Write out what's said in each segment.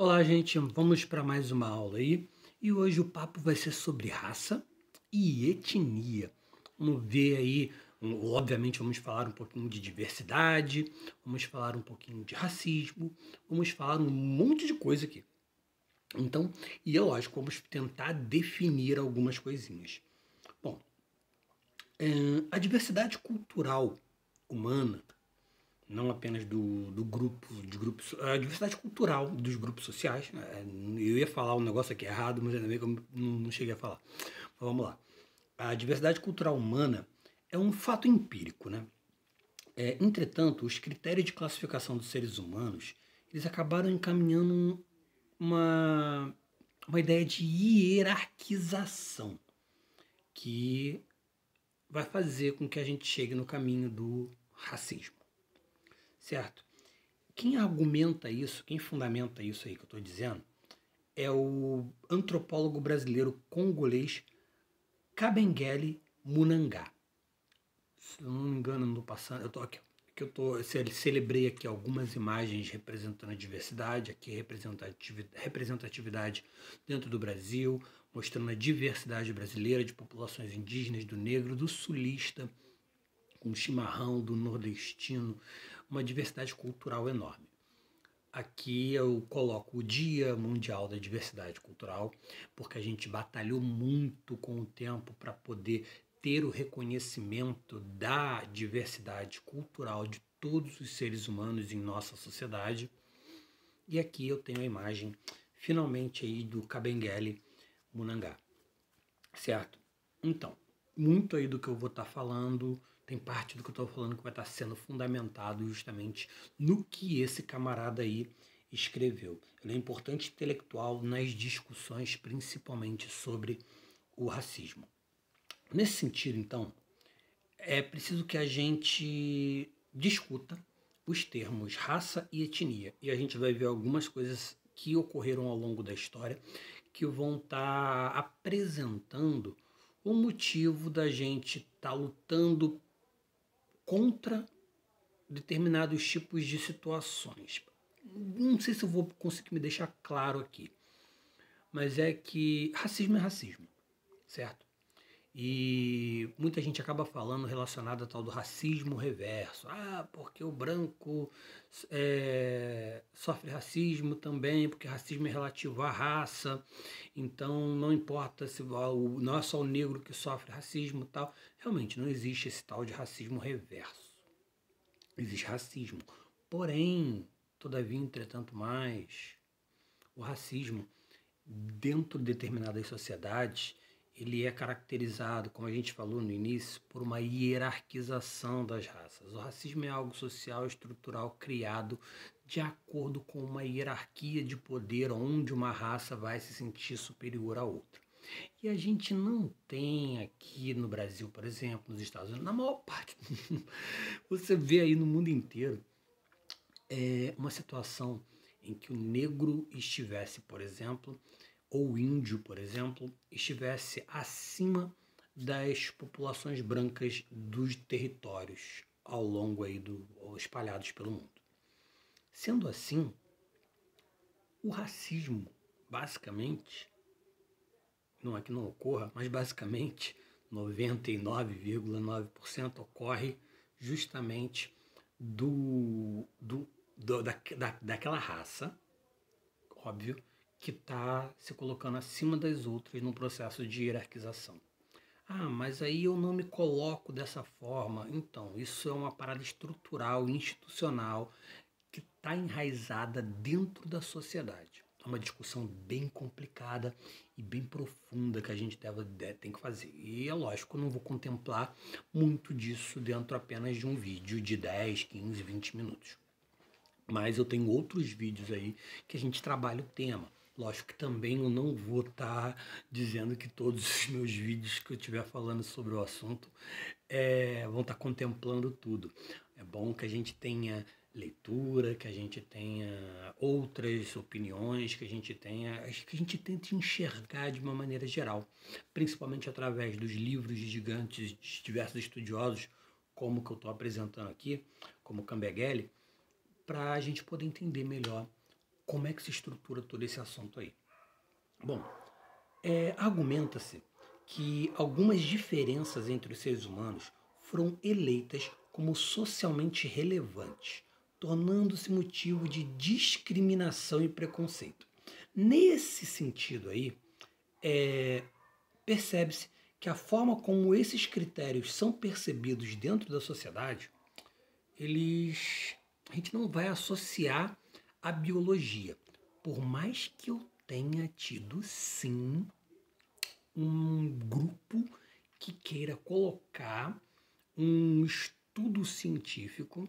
Olá, gente, vamos para mais uma aula aí. E hoje o papo vai ser sobre raça e etnia. Vamos ver aí, obviamente vamos falar um pouquinho de diversidade, vamos falar um pouquinho de racismo, vamos falar um monte de coisa aqui. Então, e é lógico, vamos tentar definir algumas coisinhas. Bom, a diversidade cultural humana, não apenas do grupo, de grupos, a diversidade cultural dos grupos sociais. Eu ia falar um negócio aqui errado, mas ainda bem que eu não cheguei a falar. Mas vamos lá. A diversidade cultural humana é um fato empírico, né? Entretanto, os critérios de classificação dos seres humanos, eles acabaram encaminhando uma, uma ideia de hierarquização que vai fazer com que a gente chegue no caminho do racismo, certo? Quem argumenta isso, quem fundamenta isso aí que eu estou dizendo, é o antropólogo brasileiro congolês Kabengele Munanga. Se eu não me engano, no passado, eu tô aqui, que eu tô, celebrei aqui algumas imagens representando a diversidade, aqui representatividade dentro do Brasil, mostrando a diversidade brasileira de populações indígenas, do negro, do sulista, com o chimarrão, do nordestino, uma diversidade cultural enorme. Aqui eu coloco o Dia Mundial da Diversidade Cultural, porque a gente batalhou muito com o tempo para poder ter o reconhecimento da diversidade cultural de todos os seres humanos em nossa sociedade. E aqui eu tenho a imagem, finalmente, aí do Kabengele Munanga, certo? Então, muito aí do que eu vou estar falando, tem parte do que eu estou falando que vai estar sendo fundamentado justamente no que esse camarada aí escreveu. Ele é importante intelectual nas discussões, principalmente sobre o racismo. Nesse sentido, então, é preciso que a gente discuta os termos raça e etnia. E a gente vai ver algumas coisas que ocorreram ao longo da história que vão estar apresentando o motivo da gente estar lutando contra determinados tipos de situações. Não sei se eu vou conseguir me deixar claro aqui, mas é que racismo é racismo, certo? E muita gente acaba falando relacionado a tal do racismo reverso. Ah, porque o branco sofre racismo também, porque racismo é relativo à raça. Então não importa se não é só o negro que sofre racismo e tal. Realmente não existe esse tal de racismo reverso. Existe racismo. Porém, todavia, entretanto mais, o racismo dentro de determinadas sociedades, ele é caracterizado, como a gente falou no início, por uma hierarquização das raças. O racismo é algo social estrutural criado de acordo com uma hierarquia de poder onde uma raça vai se sentir superior à outra. E a gente não tem aqui no Brasil, por exemplo, nos Estados Unidos, na maior parte, você vê aí no mundo inteiro, uma situação em que o negro estivesse, por exemplo, ou o índio, por exemplo, estivesse acima das populações brancas dos territórios ao longo aí espalhados pelo mundo. Sendo assim, o racismo, basicamente, não é que não ocorra, mas basicamente 99,9% ocorre justamente daquela raça, óbvio, que está se colocando acima das outras num processo de hierarquização. Ah, mas aí eu não me coloco dessa forma. Então, isso é uma parada estrutural, institucional, que está enraizada dentro da sociedade. É uma discussão bem complicada e bem profunda que a gente tem que fazer. E é lógico, eu não vou contemplar muito disso dentro apenas de um vídeo de 10, 15, 20 minutos. Mas eu tenho outros vídeos aí que a gente trabalha o tema. Lógico que também eu não vou estar dizendo que todos os meus vídeos que eu estiver falando sobre o assunto vão estar contemplando tudo. É bom que a gente tenha leitura, que a gente tenha outras opiniões, que a gente tente enxergar de uma maneira geral, principalmente através dos livros de gigantes, de diversos estudiosos, como que eu estou apresentando aqui, como Cambegelli, para a gente poder entender melhor como é que se estrutura todo esse assunto aí? Bom, argumenta-se que algumas diferenças entre os seres humanos foram eleitas como socialmente relevantes, tornando-se motivo de discriminação e preconceito. Nesse sentido aí, percebe-se que a forma como esses critérios são percebidos dentro da sociedade, a gente não vai associar à biologia. Por mais que eu tenha tido, sim, um grupo que queira colocar um estudo científico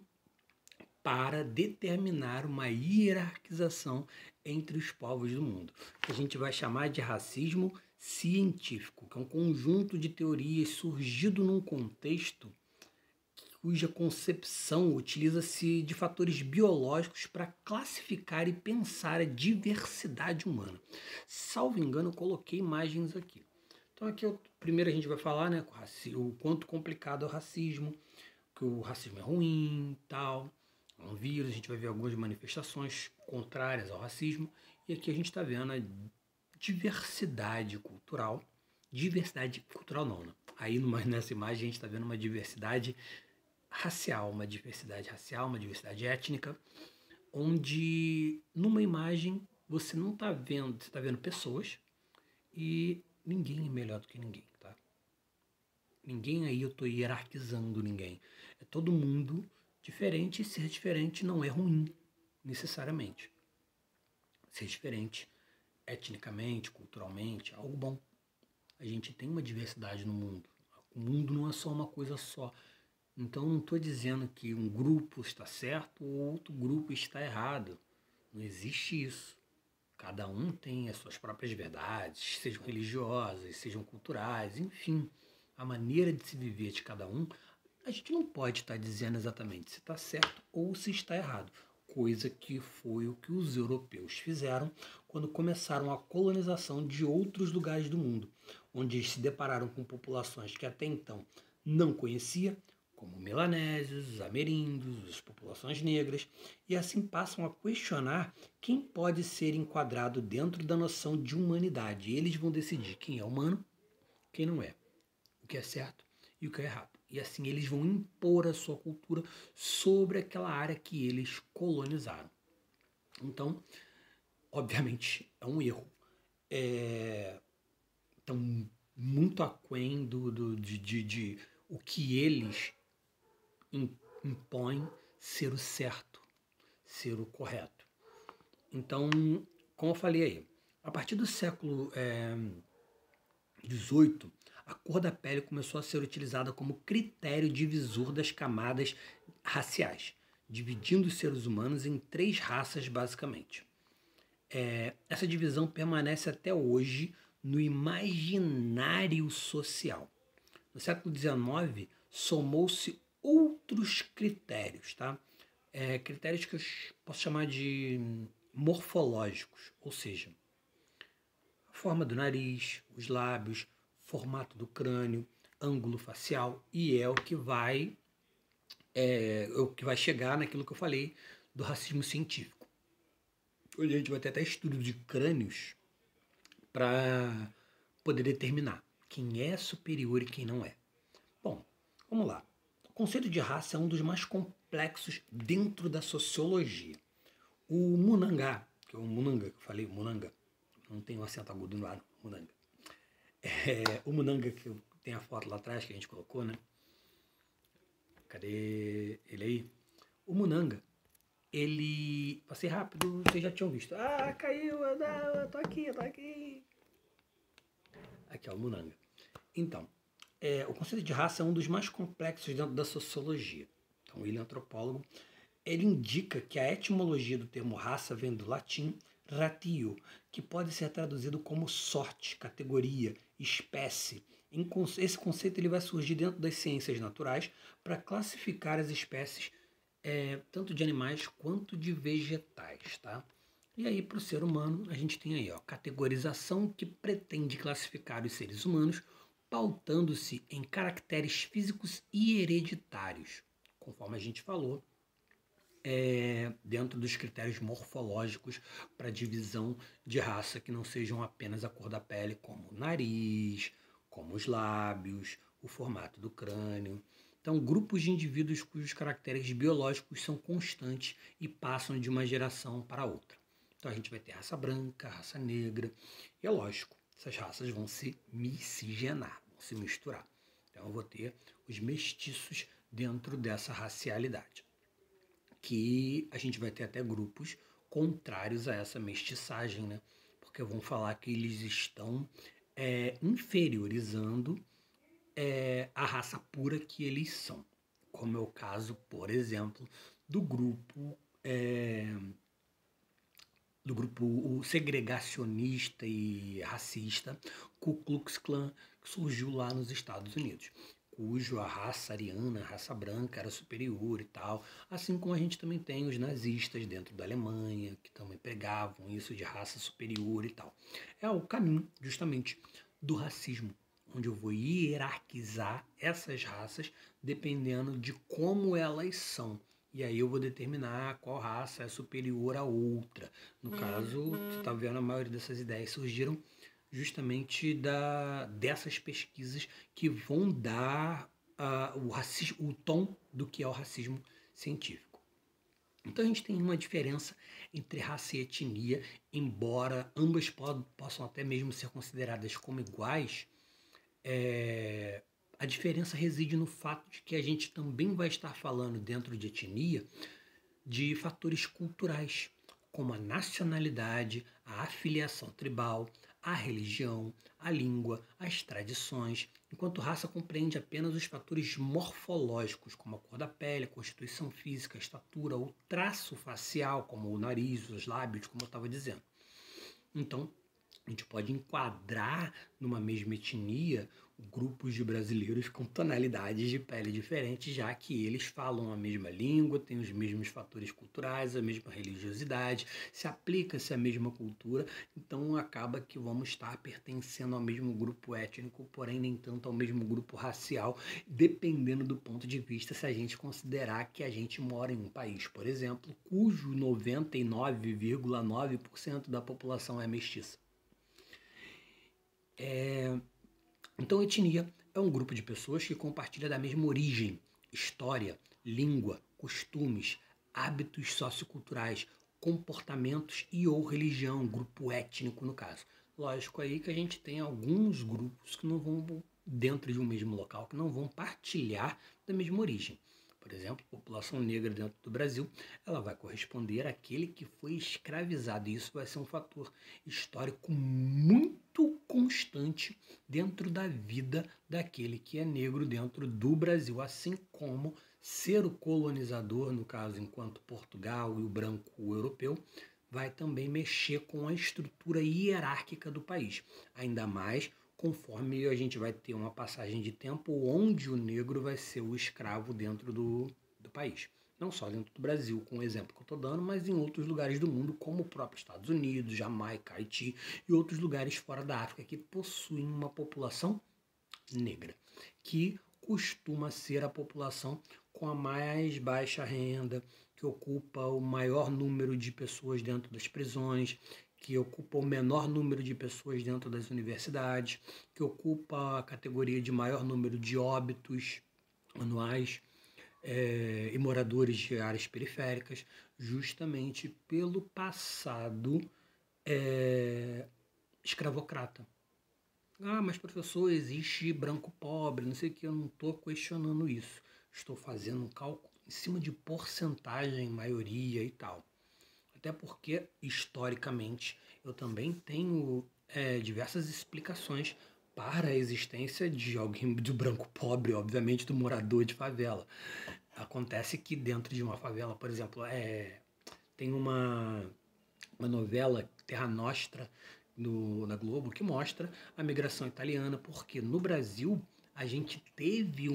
para determinar uma hierarquização entre os povos do mundo, que a gente vai chamar de racismo científico, que é um conjunto de teorias surgido num contexto cuja concepção utiliza-se de fatores biológicos para classificar e pensar a diversidade humana. Salvo engano, eu coloquei imagens aqui. Então aqui primeiro a gente vai falar, né, o quanto complicado é o racismo, que o racismo é ruim, tal, é um vírus, a gente vai ver algumas manifestações contrárias ao racismo, e aqui a gente está vendo a diversidade cultural não, né? Aí nessa imagem a gente está vendo uma diversidade racial, uma diversidade étnica, onde numa imagem você não está vendo, você está vendo pessoas e ninguém é melhor do que ninguém, tá? Ninguém aí eu estou hierarquizando ninguém. É todo mundo diferente, e ser diferente não é ruim, necessariamente. Ser diferente etnicamente, culturalmente, é algo bom. A gente tem uma diversidade no mundo. O mundo não é só uma coisa só. Então não estou dizendo que um grupo está certo ou outro grupo está errado. Não existe isso. Cada um tem as suas próprias verdades, sejam religiosas, sejam culturais, enfim. A maneira de se viver de cada um, a gente não pode estar dizendo exatamente se está certo ou se está errado. Coisa que foi o que os europeus fizeram quando começaram a colonização de outros lugares do mundo, onde eles se depararam com populações que até então não conhecia, como melanésios, os ameríndios, as populações negras, e assim passam a questionar quem pode ser enquadrado dentro da noção de humanidade. E eles vão decidir quem é humano, quem não é, o que é certo e o que é errado. E assim eles vão impor a sua cultura sobre aquela área que eles colonizaram. Então, obviamente, é um erro. Estão muito aquém de o que eles impõem ser o certo, ser o correto. Então, como eu falei aí, a partir do século XVIII, a cor da pele começou a ser utilizada como critério divisor das camadas raciais, dividindo os seres humanos em 3 raças basicamente. Essa divisão permanece até hoje no imaginário social. No século XIX, somou-se outros critérios, tá? Critérios que eu posso chamar de morfológicos, ou seja, a forma do nariz, os lábios, formato do crânio, ângulo facial, e é o que vai chegar naquilo que eu falei do racismo científico. Hoje a gente vai ter até estudos de crânios para poder determinar quem é superior e quem não é. Bom, vamos lá. O conceito de raça é um dos mais complexos dentro da sociologia. O Munanga, que é o Munanga que eu falei, Munanga, não tem um acento agudo no ar, Munanga. O Munanga, que tem a foto lá atrás que a gente colocou, né? Cadê ele aí? O Munanga, ele... Passei rápido, vocês já tinham visto. Ah, caiu, eu tô aqui. Aqui é o Munanga. Então, o conceito de raça é um dos mais complexos dentro da sociologia. Então, ele é antropólogo. Ele indica que a etimologia do termo raça vem do latim ratio, que pode ser traduzido como sorte, categoria, espécie. Esse conceito ele vai surgir dentro das ciências naturais para classificar as espécies tanto de animais quanto de vegetais, tá? E aí, para o ser humano, a gente tem aí, categorização que pretende classificar os seres humanos pautando-se em caracteres físicos e hereditários. Conforme a gente falou, dentro dos critérios morfológicos para divisão de raça que não sejam apenas a cor da pele, como o nariz, como os lábios, o formato do crânio. Então, grupos de indivíduos cujos caracteres biológicos são constantes e passam de uma geração para outra. Então, a gente vai ter raça branca, raça negra, e é lógico, essas raças vão se miscigenar, vão se misturar. Então, eu vou ter os mestiços dentro dessa racialidade, que a gente vai ter até grupos contrários a essa mestiçagem, né? Porque vão falar que eles estão inferiorizando a raça pura que eles são, como é o caso, por exemplo, do grupo o segregacionista e racista Ku Klux Klan, que surgiu lá nos Estados Unidos, cujo a raça ariana, a raça branca, era superior e tal, assim como a gente também tem os nazistas dentro da Alemanha, que também pregavam isso de raça superior e tal. É o caminho, justamente, do racismo, onde eu vou hierarquizar essas raças dependendo de como elas são. E aí eu vou determinar qual raça é superior à outra. No caso, você está vendo, a maioria dessas ideias surgiram justamente dessas pesquisas que vão dar o tom do que é o racismo científico. Então a gente tem uma diferença entre raça e etnia, embora ambas possam até mesmo ser consideradas como iguais. A diferença reside no fato de que a gente também vai estar falando dentro de etnia de fatores culturais, como a nacionalidade, a afiliação tribal, a religião, a língua, as tradições, enquanto raça compreende apenas os fatores morfológicos, como a cor da pele, a constituição física, a estatura, o traço facial, como o nariz, os lábios, como eu estava dizendo. Então, a gente pode enquadrar numa mesma etnia grupos de brasileiros com tonalidades de pele diferentes, já que eles falam a mesma língua, têm os mesmos fatores culturais, a mesma religiosidade, se aplica-se a mesma cultura, então acaba que vamos estar pertencendo ao mesmo grupo étnico, porém nem tanto ao mesmo grupo racial, dependendo do ponto de vista, se a gente considerar que a gente mora em um país, por exemplo, cujo 99,9% da população é mestiça. Então, etnia é um grupo de pessoas que compartilha da mesma origem, história, língua, costumes, hábitos socioculturais, comportamentos e ou religião, grupo étnico no caso. Lógico aí que a gente tem alguns grupos que não vão, dentro de um mesmo local, que não vão partilhar da mesma origem. Por exemplo, a população negra dentro do Brasil, ela vai corresponder àquele que foi escravizado. E isso vai ser um fator histórico muito constante dentro da vida daquele que é negro dentro do Brasil, assim como ser o colonizador, no caso, enquanto Portugal e o branco europeu, vai também mexer com a estrutura hierárquica do país, ainda mais conforme a gente vai ter uma passagem de tempo onde o negro vai ser o escravo dentro do país. Não só dentro do Brasil, com o exemplo que eu estou dando, mas em outros lugares do mundo, como o próprio Estados Unidos, Jamaica, Haiti e outros lugares fora da África que possuem uma população negra, que costuma ser a população com a mais baixa renda, que ocupa o maior número de pessoas dentro das prisões, que ocupa o menor número de pessoas dentro das universidades, que ocupa a categoria de maior número de óbitos anuais e moradores de áreas periféricas, justamente pelo passado escravocrata. Ah, mas professor, existe branco pobre, não sei o que, eu não estou questionando isso. Estou fazendo um cálculo em cima de porcentagem, maioria e tal. Até porque, historicamente, eu também tenho diversas explicações para a existência de alguém de branco pobre, obviamente, do morador de favela. Acontece que dentro de uma favela, por exemplo, tem uma novela, Terra Nostra, na Globo, que mostra a migração italiana, porque no Brasil a gente teve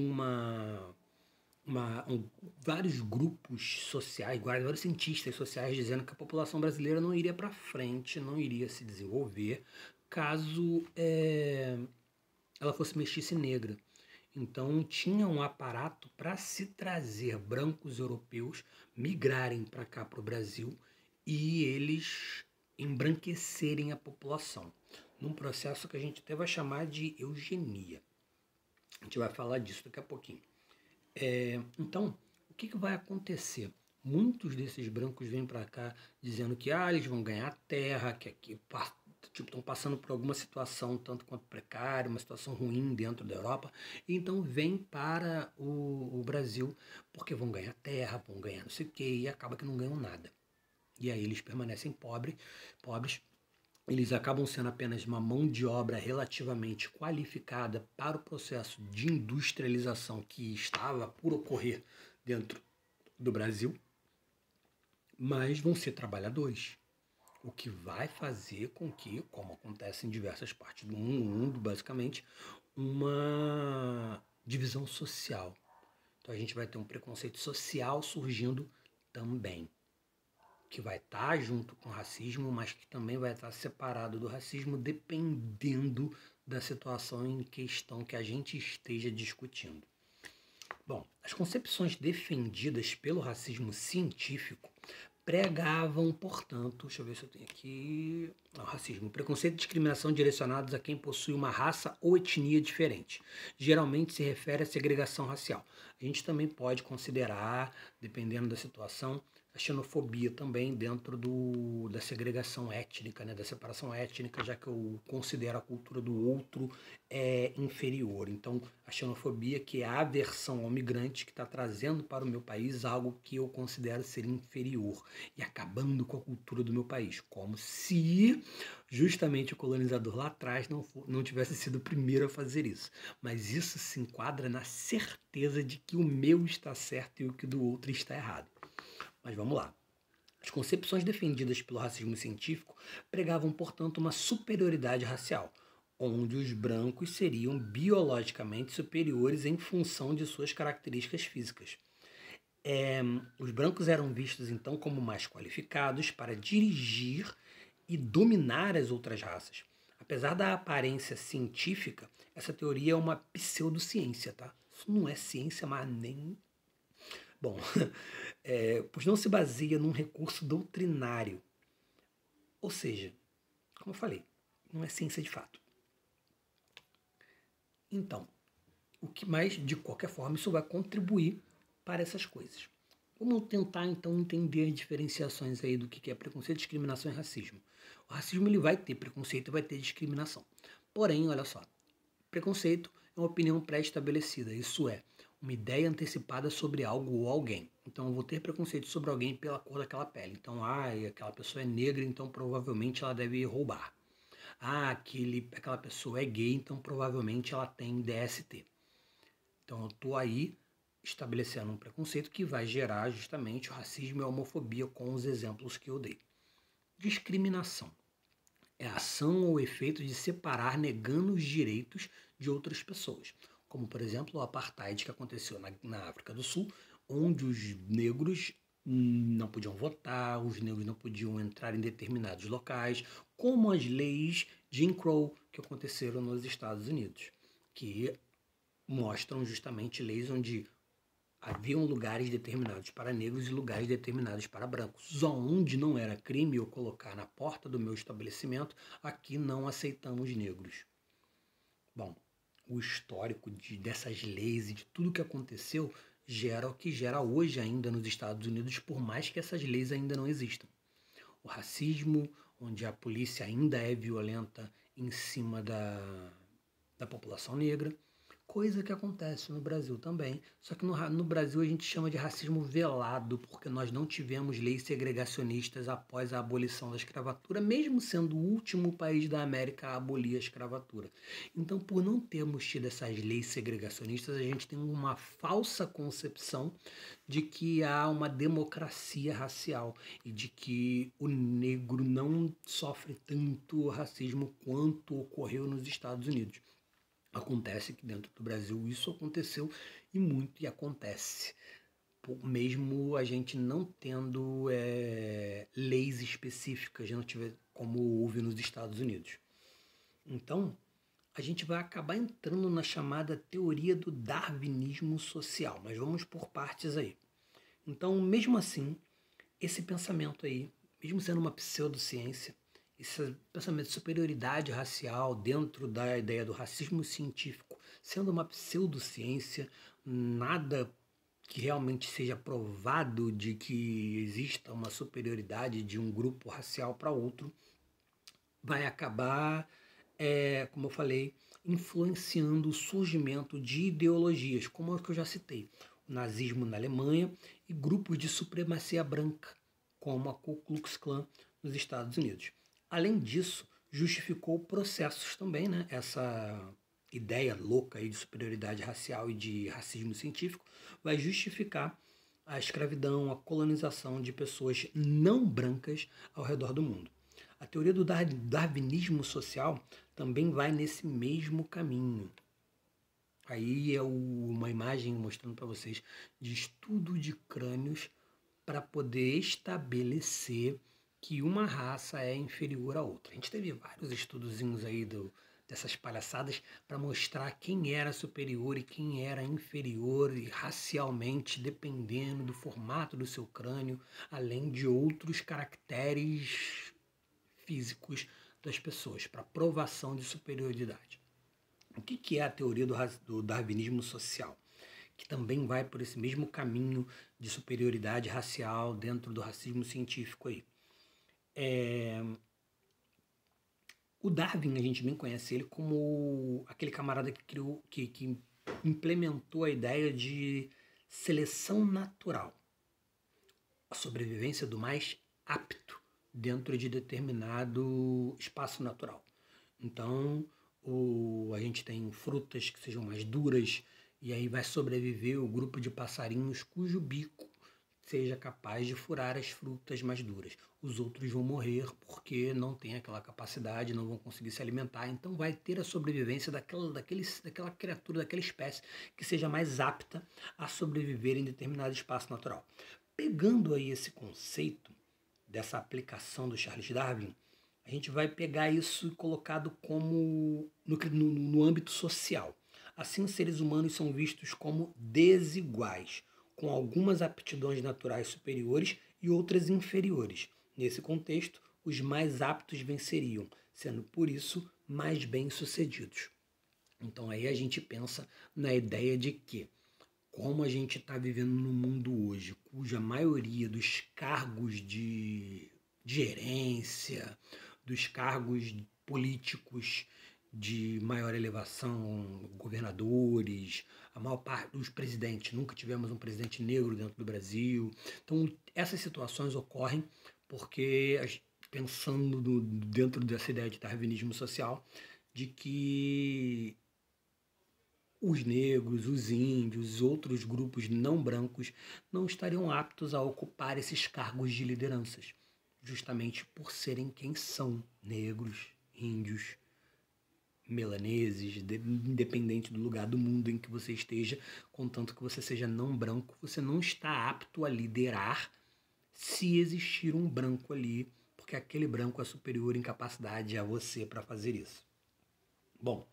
vários grupos sociais, vários cientistas sociais dizendo que a população brasileira não iria para frente, não iria se desenvolver caso ela fosse mestiça e negra. Então tinha um aparato para se trazer brancos europeus migrarem para cá, para o Brasil, e eles embranquecerem a população, num processo que a gente até vai chamar de eugenia. A gente vai falar disso daqui a pouquinho. Então, o que vai acontecer? Muitos desses brancos vêm para cá dizendo que eles vão ganhar terra, que aqui estão passando por alguma situação tanto quanto precária, uma situação ruim dentro da Europa, e então vêm para o Brasil porque vão ganhar terra, vão ganhar não sei o quê, e acaba que não ganham nada. E aí eles permanecem pobres, eles acabam sendo apenas uma mão de obra relativamente qualificada para o processo de industrialização que estava por ocorrer dentro do Brasil, mas vão ser trabalhadores, o que vai fazer com que, como acontece em diversas partes do mundo, basicamente, uma divisão social. Então a gente vai ter um preconceito social surgindo também, que vai estar junto com o racismo, mas que também vai estar separado do racismo dependendo da situação em questão que a gente esteja discutindo. Bom, as concepções defendidas pelo racismo científico pregavam, portanto, deixa eu ver se eu tenho aqui, racismo, preconceito e discriminação direcionados a quem possui uma raça ou etnia diferente. Geralmente se refere à segregação racial. A gente também pode considerar, dependendo da situação, a xenofobia também dentro da segregação étnica, né, da separação étnica, já que eu considero a cultura do outro inferior. Então, a xenofobia, que é a aversão ao migrante que está trazendo para o meu país algo que eu considero ser inferior e acabando com a cultura do meu país, como se justamente o colonizador lá atrás não tivesse sido o primeiro a fazer isso. Mas isso se enquadra na certeza de que o meu está certo e o que do outro está errado. Mas vamos lá. As concepções defendidas pelo racismo científico pregavam, portanto, uma superioridade racial, onde os brancos seriam biologicamente superiores em função de suas características físicas. Os brancos eram vistos, então, como mais qualificados para dirigir e dominar as outras raças. Apesar da aparência científica, essa teoria é uma pseudociência, tá? Isso não é ciência, mas nem... Bom, pois não se baseia num recurso doutrinário. Ou seja, como eu falei, não é ciência de fato. Então, o que mais, de qualquer forma, isso vai contribuir para essas coisas. Vamos tentar, então, entender as diferenciações aí do que é preconceito, discriminação e racismo. O racismo ele vai ter preconceito e vai ter discriminação. Porém, olha só, preconceito é uma opinião pré-estabelecida, isso é, uma ideia antecipada sobre algo ou alguém. Então, eu vou ter preconceito sobre alguém pela cor daquela pele. Então, aquela pessoa é negra, então provavelmente ela deve roubar. Aquela pessoa é gay, então provavelmente ela tem DST. Então, eu estou aí estabelecendo um preconceito que vai gerar justamente o racismo e a homofobia com os exemplos que eu dei. Discriminação é a ação ou efeito de separar negando os direitos de outras pessoas, como por exemplo o apartheid que aconteceu na África do Sul, onde os negros não podiam votar, os negros não podiam entrar em determinados locais, como as leis Jim Crow que aconteceram nos Estados Unidos, que mostram justamente leis onde haviam lugares determinados para negros e lugares determinados para brancos. Onde não era crime eu colocar na porta do meu estabelecimento, aqui não aceitamos negros. Bom, o histórico dessas leis e de tudo que aconteceu gera o que gera hoje ainda nos Estados Unidos, por mais que essas leis ainda não existam. O racismo, onde a polícia ainda é violenta em cima da população negra, coisa que acontece no Brasil também, só que no Brasil a gente chama de racismo velado, porque nós não tivemos leis segregacionistas após a abolição da escravatura, mesmo sendo o último país da América a abolir a escravatura. Então, por não termos tido essas leis segregacionistas, a gente tem uma falsa concepção de que há uma democracia racial e de que o negro não sofre tanto racismo quanto ocorreu nos Estados Unidos. Acontece que dentro do Brasil isso aconteceu e muito e acontece, mesmo a gente não tendo leis específicas, não tiver, como houve nos Estados Unidos. Então, a gente vai acabar entrando na chamada teoria do darwinismo social, mas vamos por partes aí. Então, mesmo assim, esse pensamento aí, mesmo sendo uma pseudociência, esse pensamento de superioridade racial dentro da ideia do racismo científico, sendo uma pseudociência, nada que realmente seja provado de que exista uma superioridade de um grupo racial para outro, vai acabar, como eu falei, influenciando o surgimento de ideologias, como a que eu já citei, o nazismo na Alemanha e grupos de supremacia branca, como a Ku Klux Klan nos Estados Unidos. Além disso, justificou processos também, né? Essa ideia louca aí de superioridade racial e de racismo científico vai justificar a escravidão, a colonização de pessoas não brancas ao redor do mundo. A teoria do darwinismo social também vai nesse mesmo caminho. Aí é uma imagem mostrando para vocês de estudo de crânios para poder estabelecer que uma raça é inferior à outra. A gente teve vários estudozinhos aí dessas palhaçadas para mostrar quem era superior e quem era inferior e racialmente, dependendo do formato do seu crânio, além de outros caracteres físicos das pessoas, para provação de superioridade. O que é a teoria do darwinismo social? Que também vai por esse mesmo caminho de superioridade racial dentro do racismo científico aí. O Darwin, a gente bem conhece ele como aquele camarada que criou, que implementou a ideia de seleção natural, a sobrevivência do mais apto dentro de determinado espaço natural. Então, a gente tem frutas que sejam mais duras, e aí vai sobreviver o grupo de passarinhos cujo bico seja capaz de furar as frutas mais duras. Os outros vão morrer porque não tem aquela capacidade, não vão conseguir se alimentar. Então vai ter a sobrevivência daquela criatura, daquela espécie que seja mais apta a sobreviver em determinado espaço natural. Pegando aí esse conceito dessa aplicação do Charles Darwin, a gente vai pegar isso colocado como no âmbito social. Assim, os seres humanos são vistos como desiguais, com algumas aptidões naturais superiores e outras inferiores. Nesse contexto, os mais aptos venceriam, sendo por isso mais bem-sucedidos. Então aí a gente pensa na ideia de que, como a gente está vivendo no mundo hoje, cuja maioria dos cargos de gerência, dos cargos políticos de maior elevação, governadores, a maior parte dos presidentes, nunca tivemos um presidente negro dentro do Brasil. Então, essas situações ocorrem porque, pensando dentro dessa ideia de darwinismo social, de que os negros, os índios, outros grupos não brancos não estariam aptos a ocupar esses cargos de lideranças, justamente por serem quem são, negros, índios, melaneses, independente do lugar do mundo em que você esteja, contanto que você seja não branco, você não está apto a liderar se existir um branco ali, porque aquele branco é superior em capacidade a você para fazer isso. Bom,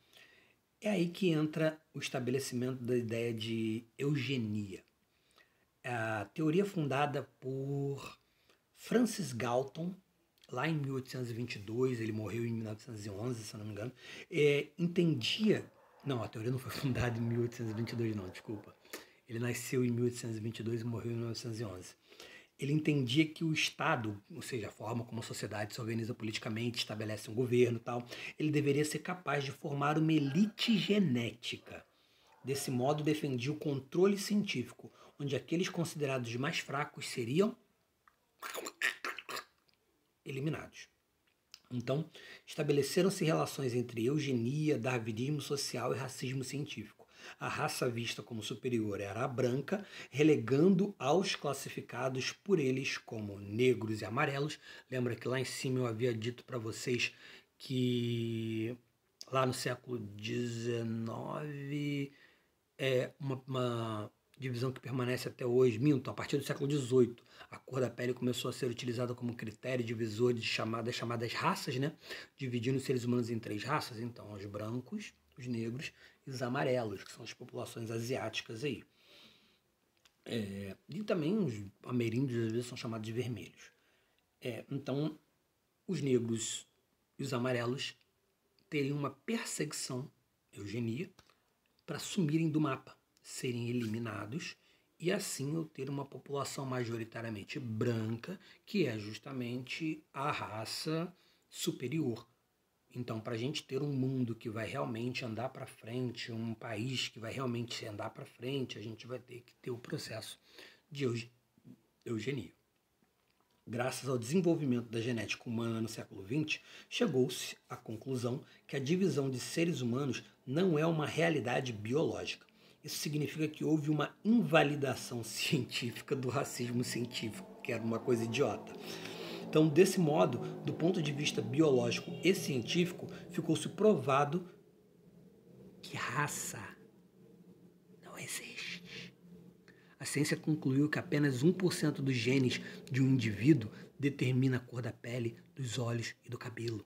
é aí que entra o estabelecimento da ideia de eugenia. A teoria fundada por Francis Galton, lá em 1822, ele morreu em 1911, se eu não me engano, entendia... Não, a teoria não foi fundada em 1822, não, desculpa. Ele nasceu em 1822 e morreu em 1911. Ele entendia que o Estado, ou seja, a forma como a sociedade se organiza politicamente, estabelece um governo e tal, ele deveria ser capaz de formar uma elite genética. Desse modo, defendia o controle científico, onde aqueles considerados mais fracos seriam eliminados. Então, estabeleceram-se relações entre eugenia, darwinismo social e racismo científico. A raça vista como superior era a branca, relegando aos classificados por eles como negros e amarelos. Lembra que lá em cima eu havia dito para vocês que lá no século XIX, divisão que permanece até hoje. Minto, a partir do século XVIII, a cor da pele começou a ser utilizada como critério divisor de chamadas raças, né? Dividindo os seres humanos em 3 raças, então os brancos, os negros e os amarelos, que são as populações asiáticas aí. E também os ameríndios às vezes são chamados de vermelhos. Então, os negros e os amarelos teriam uma perseguição, eugenia, para sumirem do mapa, serem eliminados e assim eu ter uma população majoritariamente branca, que é justamente a raça superior. Então, para a gente ter um mundo que vai realmente andar para frente, um país que vai realmente andar para frente, a gente vai ter que ter o processo de eugenia. Graças ao desenvolvimento da genética humana no século XX, chegou-se à conclusão que a divisão de seres humanos não é uma realidade biológica. Isso significa que houve uma invalidação científica do racismo científico, que era uma coisa idiota. Então, desse modo, do ponto de vista biológico e científico, ficou-se provado que raça não existe. A ciência concluiu que apenas 1% dos genes de um indivíduo determina a cor da pele, dos olhos e do cabelo.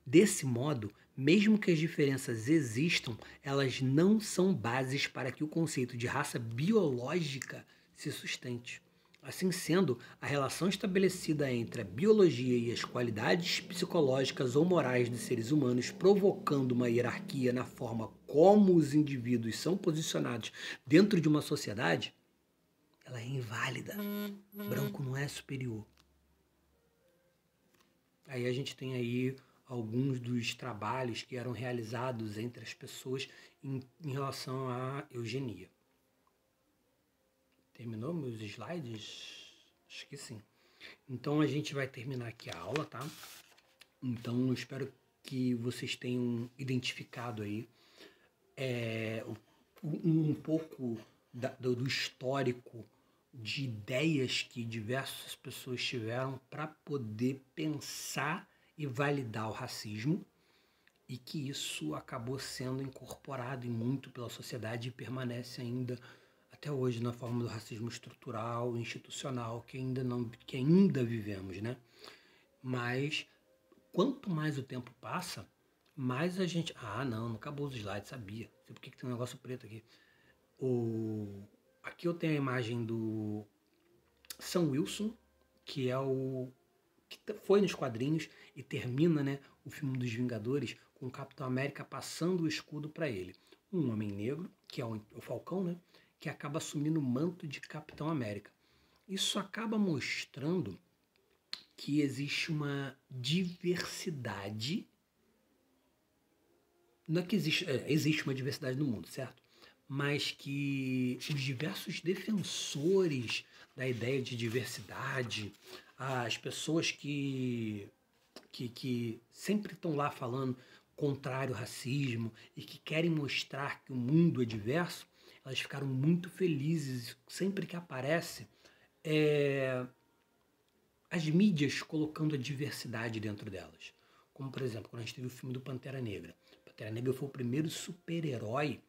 Desse modo, mesmo que as diferenças existam, elas não são bases para que o conceito de raça biológica se sustente. Assim sendo, a relação estabelecida entre a biologia e as qualidades psicológicas ou morais dos seres humanos, provocando uma hierarquia na forma como os indivíduos são posicionados dentro de uma sociedade, ela é inválida. Branco não é superior. Aí a gente tem aí alguns dos trabalhos que eram realizados entre as pessoas em relação à eugenia. Terminou meus slides? Acho que sim. Então a gente vai terminar aqui a aula, tá? Então eu espero que vocês tenham identificado aí um pouco do histórico de ideias que diversas pessoas tiveram para poder pensar e validar o racismo, e que isso acabou sendo incorporado muito pela sociedade e permanece ainda até hoje na forma do racismo estrutural, institucional, que ainda vivemos, né? Mas quanto mais o tempo passa, mais a gente... não acabou os slides, sabia. Não sei por que tem um negócio preto aqui. Aqui eu tenho a imagem do Sam Wilson, que é o que foi nos quadrinhos e termina, né, o filme dos Vingadores com o Capitão América passando o escudo para ele. Um homem negro, que é o Falcão, né, que acaba assumindo o manto de Capitão América. Isso acaba mostrando que existe uma diversidade. Não é que existe uma diversidade no mundo, certo? Mas que os diversos defensores da ideia de diversidade, as pessoas que sempre estão lá falando contrário ao racismo e que querem mostrar que o mundo é diverso, elas ficaram muito felizes sempre que aparece as mídias colocando a diversidade dentro delas. Como, por exemplo, quando a gente teve o filme do Pantera Negra. Pantera Negra foi o primeiro super-herói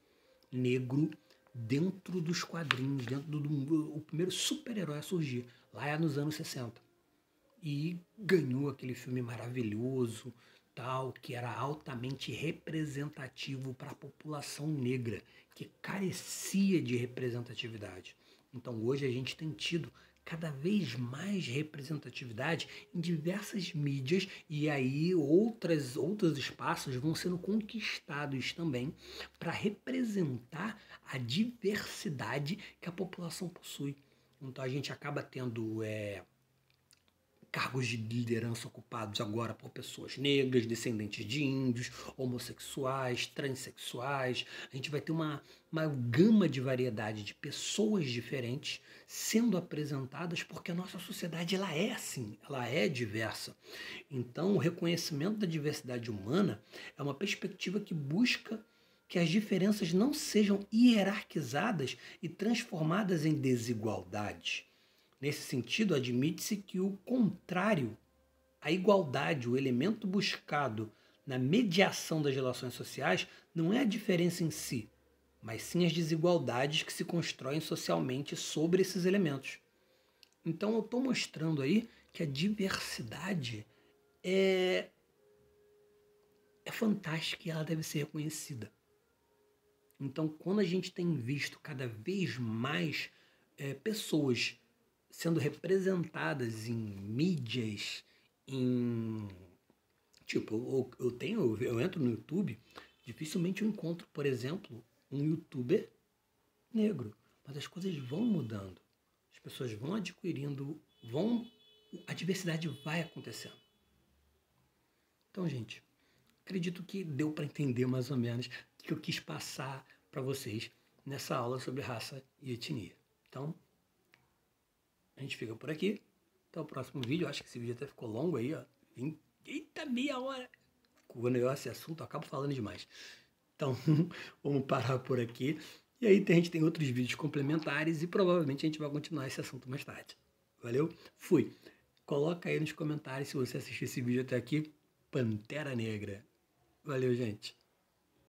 negro dentro dos quadrinhos, o primeiro super-herói a surgir, lá nos anos 60. E ganhou aquele filme maravilhoso, tal, que era altamente representativo para a população negra, que carecia de representatividade. Então hoje a gente tem tido cada vez mais representatividade em diversas mídias, e aí outros espaços vão sendo conquistados também para representar a diversidade que a população possui. Então a gente acaba tendo cargos de liderança ocupados agora por pessoas negras, descendentes de índios, homossexuais, transexuais. A gente vai ter uma gama de variedade de pessoas diferentes sendo apresentadas, porque a nossa sociedade ela é assim, ela é diversa. Então, o reconhecimento da diversidade humana é uma perspectiva que busca que as diferenças não sejam hierarquizadas e transformadas em desigualdade. Nesse sentido, admite-se que o contrário, a igualdade, o elemento buscado na mediação das relações sociais, não é a diferença em si, mas sim as desigualdades que se constroem socialmente sobre esses elementos. Então eu estou mostrando aí que a diversidade é fantástica e ela deve ser reconhecida. Então, quando a gente tem visto cada vez mais pessoas sendo representadas em mídias, em tipo, eu entro no YouTube, dificilmente eu encontro, por exemplo, um YouTuber negro, mas as coisas vão mudando, as pessoas vão adquirindo, a diversidade vai acontecendo. Então, gente, acredito que deu para entender mais ou menos o que eu quis passar para vocês nessa aula sobre raça e etnia. Então, a gente fica por aqui. Até o próximo vídeo. Eu acho que esse vídeo até ficou longo aí, ó. Eita, meia hora! Quando eu esse assunto, eu acabo falando demais. Então, vamos parar por aqui. E aí a gente tem outros vídeos complementares e provavelmente a gente vai continuar esse assunto mais tarde. Valeu? Fui! Coloca aí nos comentários se você assistiu esse vídeo até aqui. Pantera Negra. Valeu, gente.